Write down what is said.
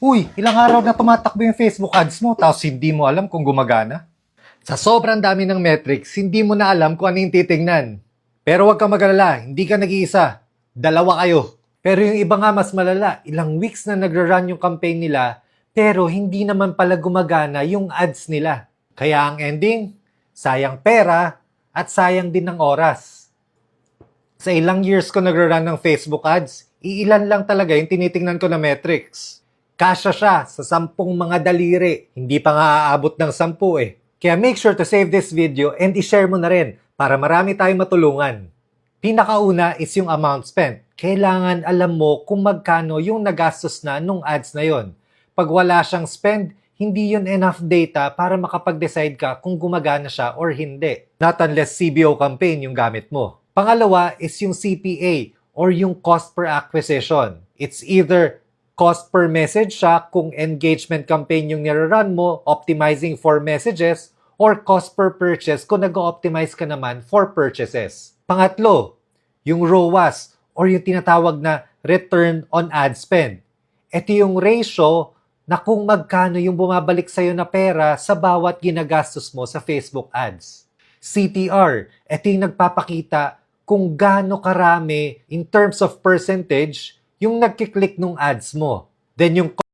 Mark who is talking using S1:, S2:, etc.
S1: Uy, ilang araw na tumatakbo yung Facebook ads mo tapos hindi mo alam kung gumagana? Sa sobrang dami ng metrics, hindi mo na alam kung ano yung titingnan. Pero huwag kang mag-alala, hindi ka nag-iisa. Dalawa kayo. Pero yung iba nga mas malala, ilang weeks na nagra-run yung campaign nila, pero hindi naman pala gumagana yung ads nila. Kaya ang ending, sayang pera at sayang din ng oras. Sa ilang years ko nagra-run ng Facebook ads, iilan lang talaga yung tinitingnan ko na metrics. Kasya siya sa 10 mga daliri. Hindi pa nga aabot ng 10 eh. Kaya make sure to save this video and i-share mo na rin para marami tayong matulungan. Pinakauna is yung amount spent. Kailangan alam mo kung magkano yung nagastos na nung ads na yon. Pag wala siyang spend, hindi yun enough data para makapag-decide ka kung gumagana siya or hindi. Not unless CBO campaign yung gamit mo. Pangalawa is yung CPA or yung cost per acquisition. It's either cost per message siya kung engagement campaign yung nirarun mo, optimizing for messages, or cost per purchase kung nag-optimize ka naman for purchases. Pangatlo, yung ROAS or yung tinatawag na return on ad spend. Ito yung ratio na kung magkano yung bumabalik sa'yo na pera sa bawat ginagastos mo sa Facebook ads. CTR, ito yung nagpapakita kung gaano karami in terms of percentage yung nagkiklik ng ads mo. Then yung